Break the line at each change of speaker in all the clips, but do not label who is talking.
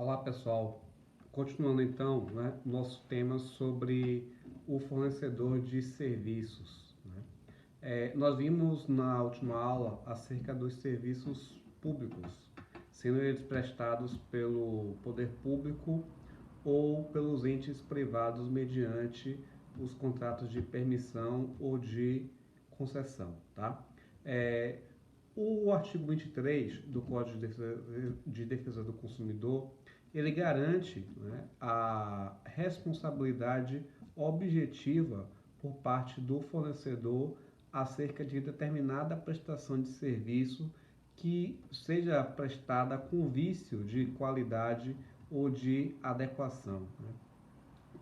Olá pessoal, continuando então, nosso tema sobre o fornecedor de serviços. Nós vimos na última aula acerca dos serviços públicos, sendo eles prestados pelo poder público ou pelos entes privados mediante os contratos de permissão ou de concessão. Tá? É, o artigo 23 do Código de Defesa do Consumidor, ele garante, a responsabilidade objetiva por parte do fornecedor acerca de determinada prestação de serviço que seja prestada com vício de qualidade ou de adequação.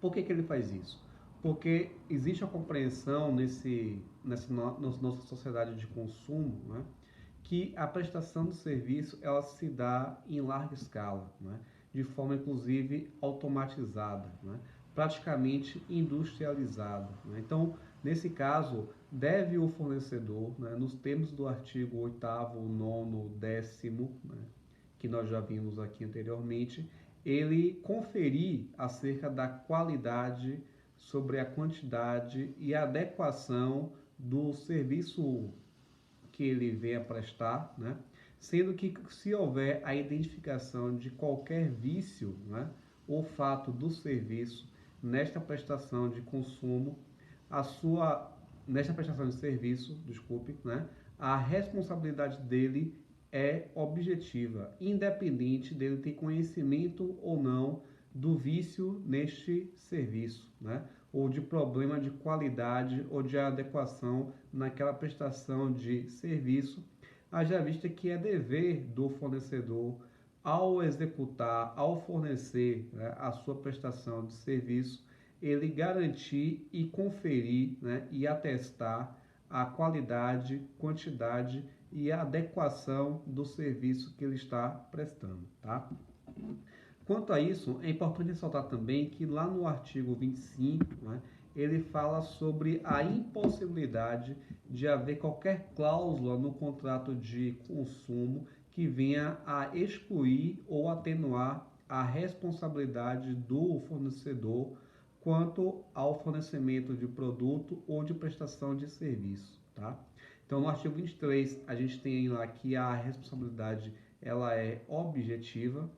Por que ele faz isso? Porque existe a compreensão nessa nossa sociedade de consumo, que a prestação de serviço ela se dá em larga escala, de forma inclusive automatizada, praticamente industrializada. Então, nesse caso, deve o fornecedor, nos termos do artigo 8º, 9º, 10º, que nós já vimos aqui anteriormente, ele conferir acerca da qualidade sobre a quantidade e a adequação do serviço que ele venha prestar, sendo que se houver a identificação de qualquer vício, ou fato do serviço nesta prestação de consumo, nesta prestação de serviço, desculpe, a responsabilidade dele é objetiva, independente dele ter conhecimento ou não do vício neste serviço, ou de problema de qualidade ou de adequação naquela prestação de serviço, haja vista que é dever do fornecedor, ao executar, ao fornecer, a sua prestação de serviço, ele garantir e conferir, e atestar a qualidade, quantidade e a adequação do serviço que ele está prestando, tá? Quanto a isso, é importante ressaltar também que lá no artigo 25, ele fala sobre a impossibilidade de haver qualquer cláusula no contrato de consumo que venha a excluir ou atenuar a responsabilidade do fornecedor quanto ao fornecimento de produto ou de prestação de serviço, tá? Então, no artigo 23, a gente tem lá que a responsabilidade ela é objetiva,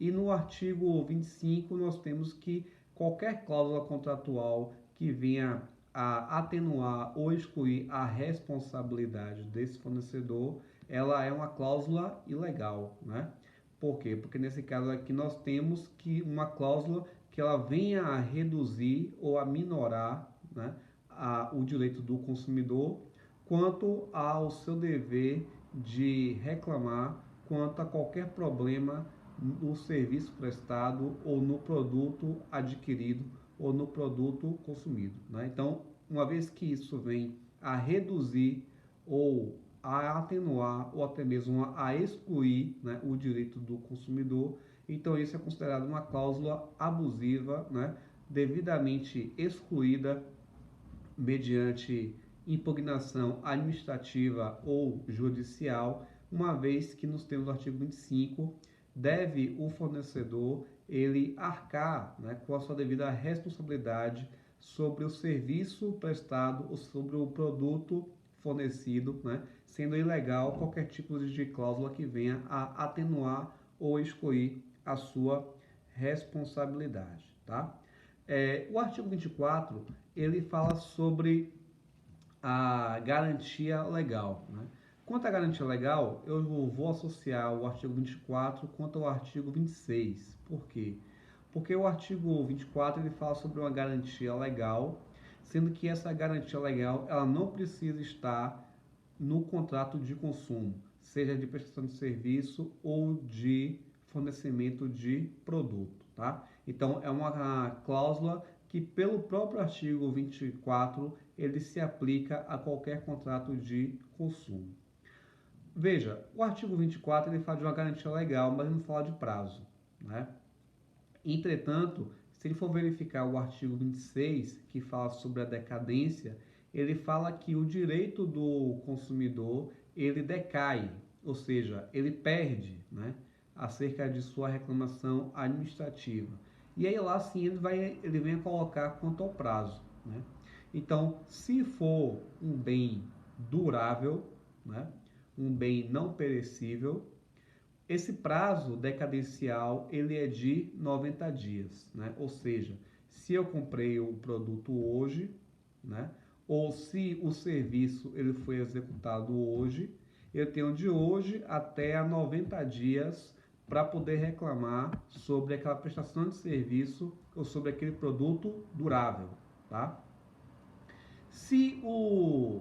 E no artigo 25, nós temos que qualquer cláusula contratual que venha a atenuar ou excluir a responsabilidade desse fornecedor, ela é uma cláusula ilegal, Por quê? Porque nesse caso aqui nós temos que uma cláusula que ela venha a reduzir ou a minorar, o direito do consumidor quanto ao seu dever de reclamar quanto a qualquer problema no serviço prestado ou no produto adquirido ou no produto consumido. Então, uma vez que isso vem a reduzir ou a atenuar ou até mesmo a excluir, o direito do consumidor, então isso é considerado uma cláusula abusiva, devidamente excluída mediante impugnação administrativa ou judicial, uma vez que nos termos do artigo 25, deve o fornecedor ele arcar, com a sua devida responsabilidade sobre o serviço prestado ou sobre o produto fornecido, sendo ilegal qualquer tipo de cláusula que venha a atenuar ou excluir a sua responsabilidade, tá? O artigo 24, ele fala sobre a garantia legal, Quanto à garantia legal, eu vou associar o artigo 24 quanto ao artigo 26. Por quê? Porque o artigo 24 ele fala sobre uma garantia legal, sendo que essa garantia legal ela não precisa estar no contrato de consumo, seja de prestação de serviço ou de fornecimento de produto, tá? Então, é uma cláusula que, pelo próprio artigo 24, ele se aplica a qualquer contrato de consumo. Veja, o artigo 24 ele fala de uma garantia legal, mas não fala de prazo, Entretanto, se ele for verificar o artigo 26, que fala sobre a decadência, ele fala que o direito do consumidor ele decai, ou seja, ele perde, acerca de sua reclamação administrativa. E aí lá sim ele vem a colocar quanto ao prazo, né? Então, se for um bem durável, né, um bem não perecível, esse prazo decadencial ele é de 90 dias, né? Ou seja, se eu comprei o produto hoje, né, ou se o serviço ele foi executado hoje, eu tenho de hoje até a 90 dias para poder reclamar sobre aquela prestação de serviço ou sobre aquele produto durável, tá? Se o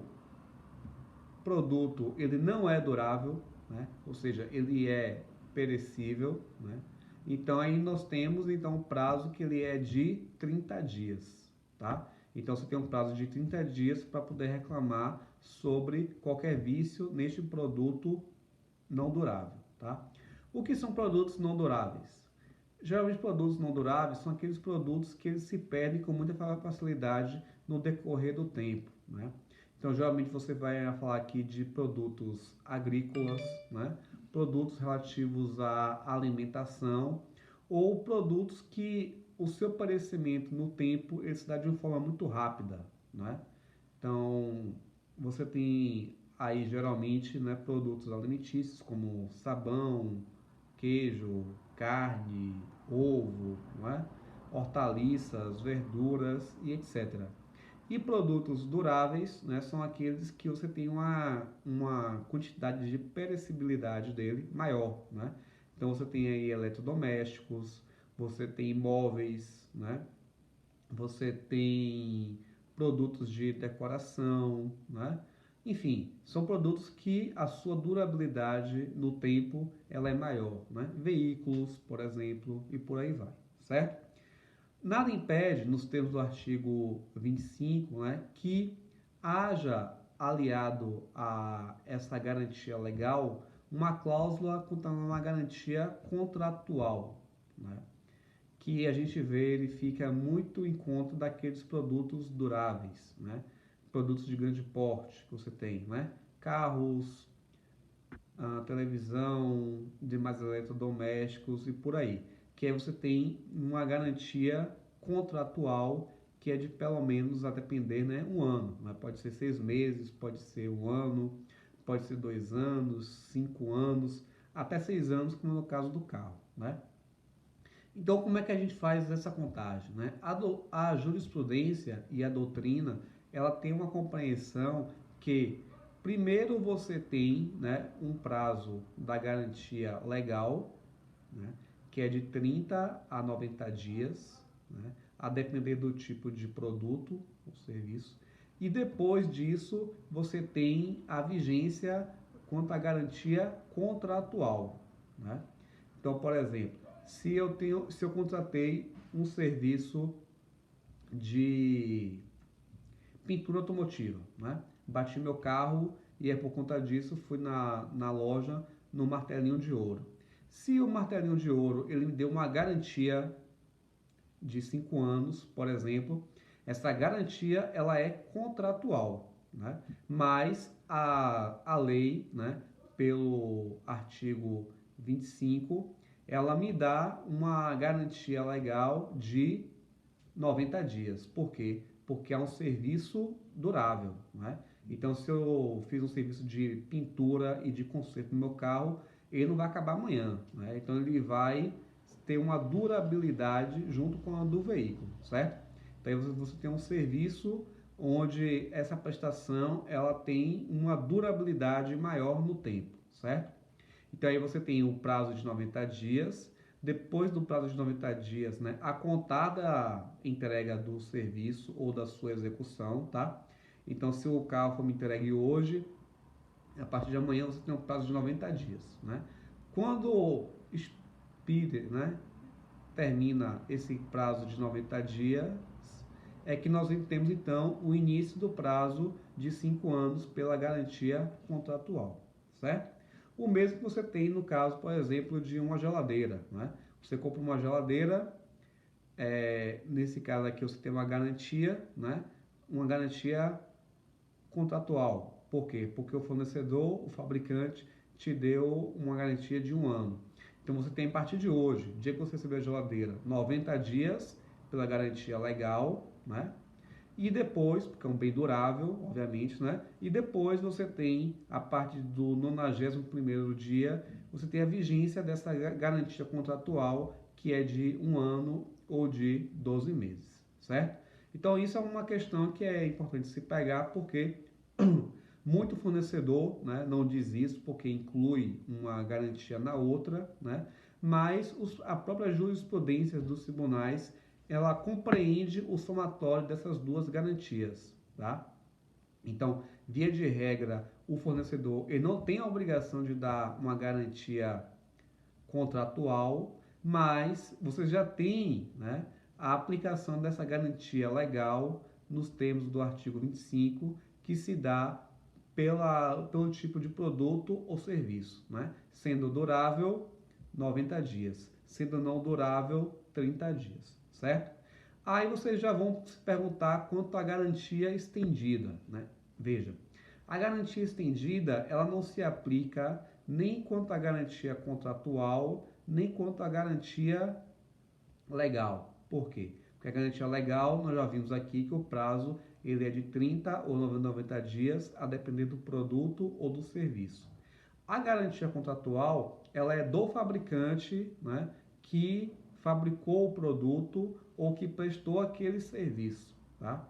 produto ele não é durável, né? Ou seja, ele é perecível, né? Então aí nós temos então um prazo que ele é de 30 dias, tá? Então você tem um prazo de 30 dias para poder reclamar sobre qualquer vício neste produto não durável, tá? O que são produtos não duráveis? Geralmente produtos não duráveis são aqueles produtos que eles se perdem com muita facilidade no decorrer do tempo, né? Então, geralmente você vai falar aqui de produtos agrícolas, né? Produtos relativos à alimentação ou produtos que o seu perecimento no tempo ele se dá de uma forma muito rápida, né? Então, você tem aí geralmente, né, produtos alimentícios como sabão, queijo, carne, ovo, não é? Hortaliças, verduras e etc. E produtos duráveis, né, são aqueles que você tem uma quantidade de perecibilidade dele maior, né? Então você tem aí eletrodomésticos, você tem imóveis, né? Você tem produtos de decoração, né? Enfim, são produtos que a sua durabilidade no tempo ela é maior, né? Veículos, por exemplo, e por aí vai, certo? Nada impede, nos termos do artigo 25, né, que haja aliado a essa garantia legal uma cláusula contando uma garantia contratual, né? Que a gente vê, ele fica muito em conta daqueles produtos duráveis, né? Produtos de grande porte que você tem, né? Carros, televisão, demais eletrodomésticos e por aí. Que aí você tem uma garantia contratual que é de pelo menos, a depender, né, um ano. Né? Pode ser 6 meses, pode ser um ano, pode ser 2 anos, 5 anos, até 6 anos, como no caso do carro, né? Então, como é que a gente faz essa contagem, né? A jurisprudência e a doutrina, ela tem uma compreensão que primeiro você tem, né, um prazo da garantia legal, né, que é de 30 a 90 dias, né, a depender do tipo de produto ou serviço. E depois disso, você tem a vigência quanto à garantia contratual, né? Então, por exemplo, se eu contratei um serviço de pintura automotiva, né? Bati meu carro e é por conta disso fui na loja no martelinho de ouro. Se o martelinho de ouro ele me deu uma garantia de 5 anos, por exemplo, essa garantia ela é contratual, né? Mas a lei, né, pelo artigo 25, ela me dá uma garantia legal de 90 dias. Por quê? Porque é um serviço durável, né? Então, se eu fiz um serviço de pintura e de conserto no meu carro, ele não vai acabar amanhã, né? Então, ele vai ter uma durabilidade junto com a do veículo, certo? Então, aí você tem um serviço onde essa prestação ela tem uma durabilidade maior no tempo, certo? Então, aí você tem o prazo de 90 dias. Depois do prazo de 90 dias, né, a contar da entrega do serviço ou da sua execução, tá? Então, se o carro for me entregue hoje, a partir de amanhã você tem um prazo de 90 dias, né? Quando expira, né, termina esse prazo de 90 dias, é que nós temos então o início do prazo de 5 anos pela garantia contratual, certo? O mesmo que você tem no caso, por exemplo, de uma geladeira, né? Você compra uma geladeira, nesse caso aqui você tem uma garantia, né? Uma garantia contratual. Por quê? Porque o fornecedor, o fabricante, te deu uma garantia de um ano. Então você tem a partir de hoje, dia que você receber a geladeira, 90 dias pela garantia legal, né? E depois, porque é um bem durável, obviamente, né? E depois você tem, a partir do 91º dia, você tem a vigência dessa garantia contratual, que é de 1 ano ou de 12 meses, certo? Então isso é uma questão que é importante se pegar, porque muito fornecedor, né, não diz isso, porque inclui uma garantia na outra, né? Mas a própria jurisprudência dos tribunais, ela compreende o somatório dessas duas garantias, tá? Então, via de regra, o fornecedor ele não tem a obrigação de dar uma garantia contratual, mas você já tem, né, a aplicação dessa garantia legal nos termos do artigo 25, que se dá pelo tipo de produto ou serviço, né? Sendo durável, 90 dias, sendo não durável, 30 dias, certo? Aí vocês já vão se perguntar quanto à garantia estendida, né? Veja, a garantia estendida, ela não se aplica nem quanto à garantia contratual, nem quanto à garantia legal. Por quê? Porque a garantia legal, nós já vimos aqui que o prazo ele é de 30 ou 90 dias, a depender do produto ou do serviço. A garantia contratual, ela é do fabricante, né, que fabricou o produto ou que prestou aquele serviço, tá?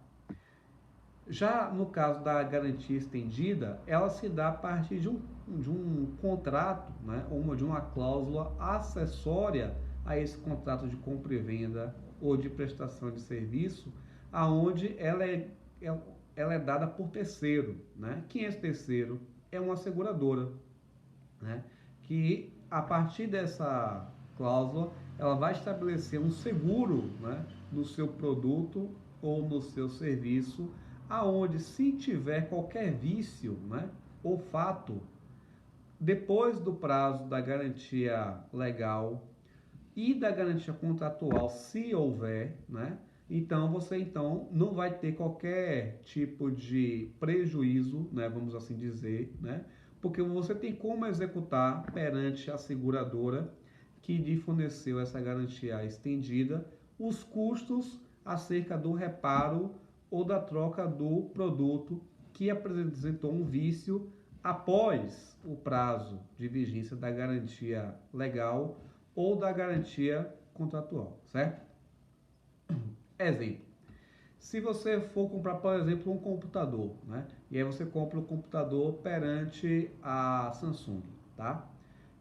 Já no caso da garantia estendida, ela se dá a partir de um contrato, né, ou de uma cláusula acessória a esse contrato de compra e venda ou de prestação de serviço, aonde ela é dada por terceiro, né? Quem é esse terceiro? É uma seguradora, né? Que a partir dessa cláusula, ela vai estabelecer um seguro, né, no seu produto ou no seu serviço, aonde se tiver qualquer vício, né, ou fato, depois do prazo da garantia legal e da garantia contratual, se houver, né, então você não vai ter qualquer tipo de prejuízo, né, vamos assim dizer, né, porque você tem como executar perante a seguradora que lhe forneceu essa garantia estendida os custos acerca do reparo ou da troca do produto que apresentou um vício após o prazo de vigência da garantia legal ou da garantia contratual, certo? Exemplo. Se você for comprar, por exemplo, um computador, né? E aí você compra o computador perante a Samsung, tá?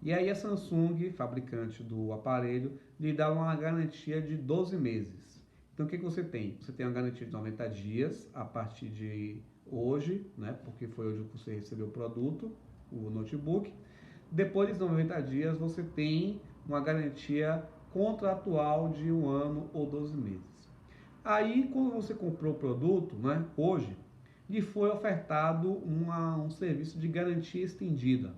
E aí a Samsung, fabricante do aparelho, lhe dá uma garantia de 12 meses. Então o que você tem? Você tem uma garantia de 90 dias a partir de hoje, né? Porque foi hoje que você recebeu o produto, o notebook. Depois de 90 dias você tem uma garantia contratual de 1 ano ou 12 meses. Aí, quando você comprou o produto, né, hoje, lhe foi ofertado um serviço de garantia estendida.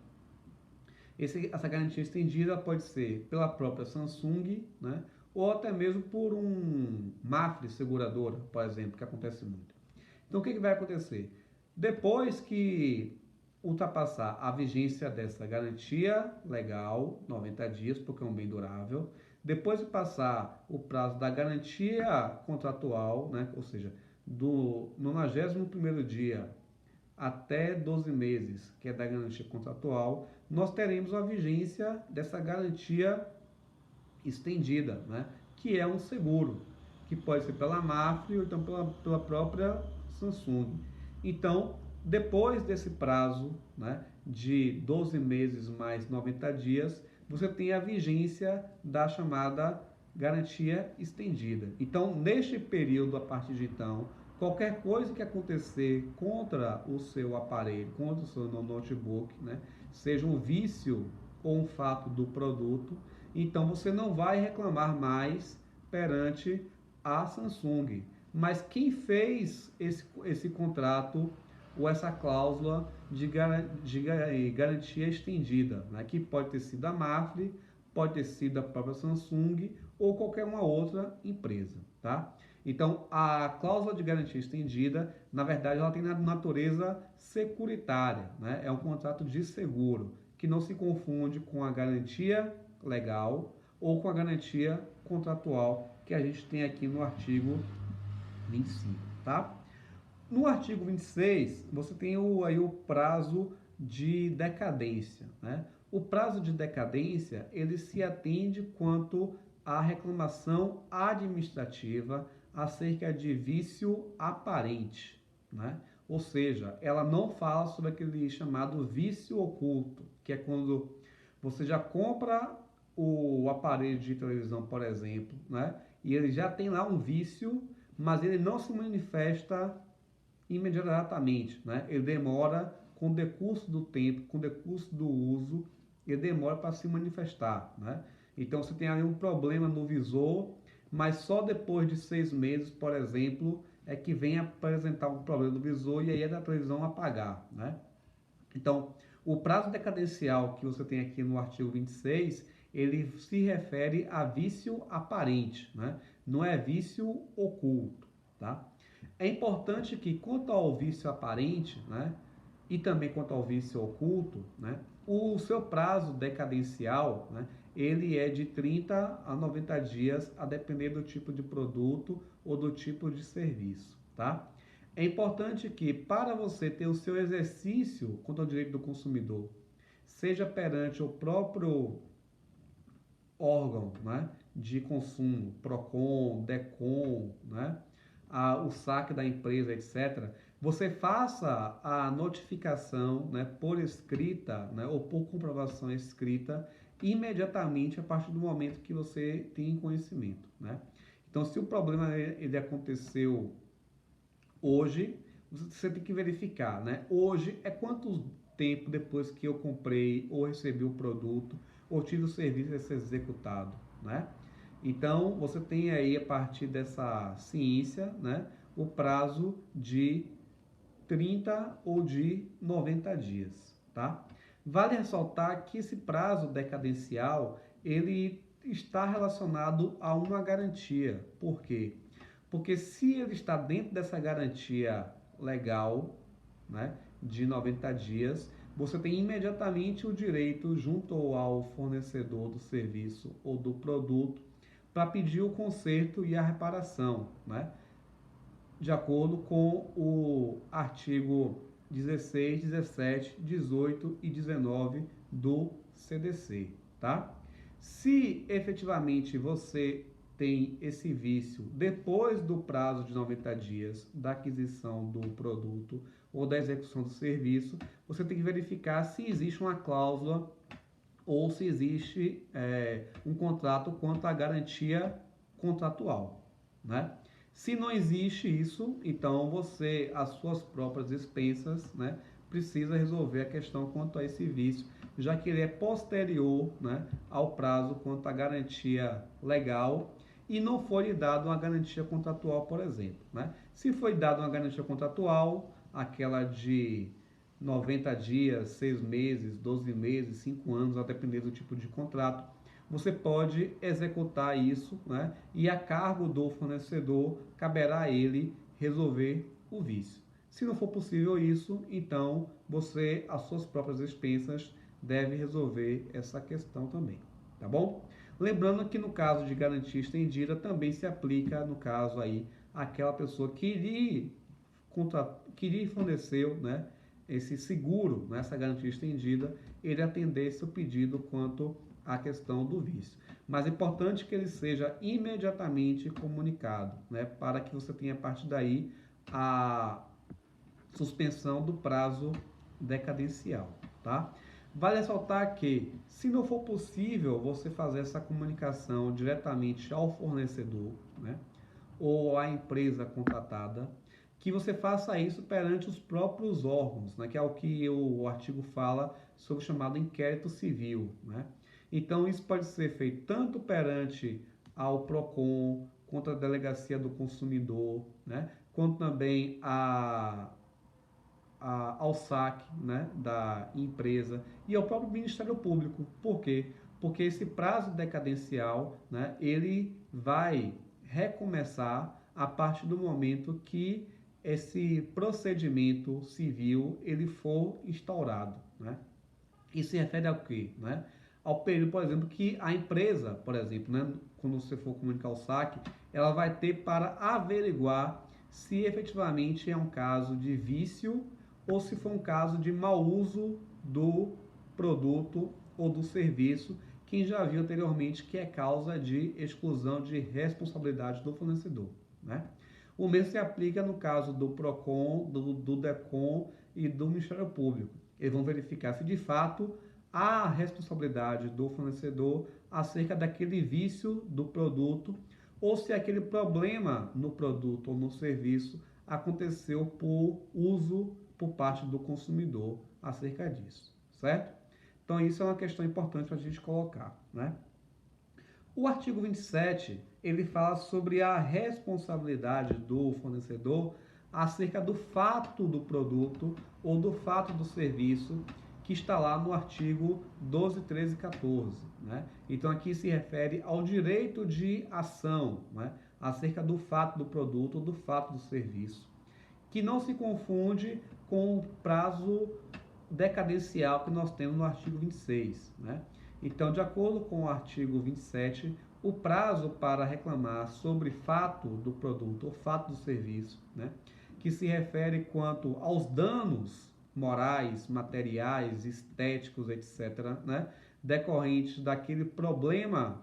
Essa garantia estendida pode ser pela própria Samsung, né, ou até mesmo por um Mafre seguradora, por exemplo, que acontece muito. Então, o que vai acontecer? Depois que ultrapassar a vigência dessa garantia legal, 90 dias, porque é um bem durável, depois de passar o prazo da garantia contratual, né, ou seja, do 91º dia até 12 meses, que é da garantia contratual, nós teremos a vigência dessa garantia estendida, né, que é um seguro, que pode ser pela Mafre ou então pela própria Samsung. Então, depois desse prazo, né, de 12 meses mais 90 dias, você tem a vigência da chamada garantia estendida. Então, neste período, a partir de então, qualquer coisa que acontecer contra o seu aparelho, contra o seu notebook, né, seja um vício ou um fato do produto, então você não vai reclamar mais perante a Samsung. Mas quem fez esse contrato ou essa cláusula de garantia estendida, né? Que pode ter sido a Mafre, pode ter sido a própria Samsung ou qualquer uma outra empresa, tá? Então, a cláusula de garantia estendida, na verdade, ela tem natureza securitária, né? É um contrato de seguro, que não se confunde com a garantia legal ou com a garantia contratual que a gente tem aqui no artigo 25, tá? No artigo 26, você tem aí o prazo de decadência, né? O prazo de decadência, ele se atende quanto à reclamação administrativa acerca de vício aparente, né? Ou seja, ela não fala sobre aquele chamado vício oculto, que é quando você já compra o aparelho de televisão, por exemplo, né? E ele já tem lá um vício, mas ele não se manifesta imediatamente, né? Ele demora com o decurso do tempo, com o decurso do uso, ele demora para se manifestar, né? Então você tem ali um problema no visor, mas só depois de 6 meses, por exemplo, é que vem apresentar um problema no visor e aí é da televisão apagar, né? Então, o prazo decadencial que você tem aqui no artigo 26, ele se refere a vício aparente, né? Não é vício oculto, tá? É importante que, quanto ao vício aparente, né, e também quanto ao vício oculto, né, o seu prazo decadencial, né, ele é de 30 a 90 dias, a depender do tipo de produto ou do tipo de serviço, tá? É importante que, para você ter o seu exercício contra o direito do consumidor, seja perante o próprio órgão, né, de consumo, PROCON, DECON, né, o saque da empresa, etc., você faça a notificação, né, por escrita, né, ou por comprovação escrita imediatamente a partir do momento que você tem conhecimento, né? Então, se o problema ele aconteceu hoje, você tem que verificar, né? Hoje é quanto tempo depois que eu comprei ou recebi o produto ou tive o serviço a ser executado, né? Então, você tem aí, a partir dessa ciência, né, o prazo de 30 ou de 90 dias, tá? Vale ressaltar que esse prazo decadencial, ele está relacionado a uma garantia. Por quê? Porque se ele está dentro dessa garantia legal, né, de 90 dias, você tem imediatamente o direito, junto ao fornecedor do serviço ou do produto, para pedir o conserto e a reparação, né, de acordo com o artigo 16, 17, 18 e 19 do CDC, tá? Se efetivamente você tem esse vício depois do prazo de 90 dias da aquisição do produto ou da execução do serviço, você tem que verificar se existe uma cláusula ou se existe um contrato quanto à garantia contratual, né? Se não existe isso, então você, às suas próprias expensas, né, precisa resolver a questão quanto a esse vício, já que ele é posterior, né, ao prazo quanto à garantia legal e não foi dado uma garantia contratual, por exemplo, né? Se foi dada uma garantia contratual, aquela de 90 dias, 6 meses, 12 meses, 5 anos, a depender do tipo de contrato, você pode executar isso, né? E a cargo do fornecedor, caberá a ele resolver o vício. Se não for possível isso, então você, às suas próprias expensas, deve resolver essa questão também, tá bom? Lembrando que no caso de garantia estendida, também se aplica, no caso aí, aquela pessoa que lhe forneceu, né, esse seguro, né, essa garantia estendida, ele atender seu pedido quanto à questão do vício. Mas é importante que ele seja imediatamente comunicado, né, para que você tenha a partir daí a suspensão do prazo decadencial, tá? Vale ressaltar que, se não for possível você fazer essa comunicação diretamente ao fornecedor, né, ou à empresa contratada, que você faça isso perante os próprios órgãos, né, que é o que o artigo fala sobre o chamado inquérito civil, né? Então, isso pode ser feito tanto perante ao PROCON, contra a Delegacia do Consumidor, né, quanto também ao saque, né, da empresa e ao próprio Ministério Público. Por quê? Porque esse prazo decadencial, né, ele vai recomeçar a partir do momento que esse procedimento civil ele for instaurado, né? Isso se refere ao quê, né? ao período, por exemplo, que a empresa, por exemplo, né, quando você for comunicar o saque, ela vai ter para averiguar se efetivamente é um caso de vício ou se for um caso de mau uso do produto ou do serviço, quem já viu anteriormente que é causa de exclusão de responsabilidade do fornecedor, né? O mesmo se aplica no caso do PROCON, do DECON e do Ministério Público. Eles vão verificar se de fato há responsabilidade do fornecedor acerca daquele vício do produto ou se aquele problema no produto ou no serviço aconteceu por uso por parte do consumidor acerca disso, certo? Então isso é uma questão importante para a gente colocar, né? O artigo 27, ele fala sobre a responsabilidade do fornecedor acerca do fato do produto ou do fato do serviço que está lá no artigo 12, 13 e 14. Né? Então aqui se refere ao direito de ação, né? Acerca do fato do produto ou do fato do serviço, que não se confunde com o prazo decadencial que nós temos no artigo 26. Né? Então, de acordo com o artigo 27, o prazo para reclamar sobre fato do produto ou fato do serviço, né, que se refere quanto aos danos morais, materiais, estéticos, etc., né, decorrentes daquele problema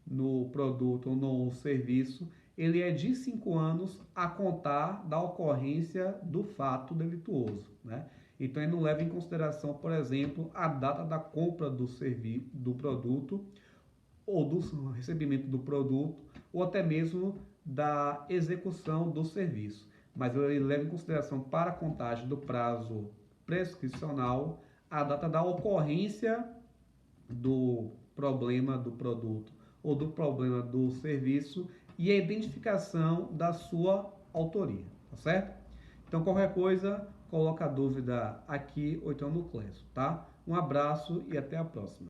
no produto ou no serviço, ele é de 5 anos a contar da ocorrência do fato delituoso, né? Então, ele não leva em consideração, por exemplo, a data da compra do produto ou do recebimento do produto ou até mesmo da execução do serviço. Mas ele leva em consideração para a contagem do prazo prescricional a data da ocorrência do problema do produto ou do problema do serviço e a identificação da sua autoria, tá certo? Então, qualquer coisa, coloca a dúvida aqui ou então no Clesso, tá? Um abraço e até a próxima.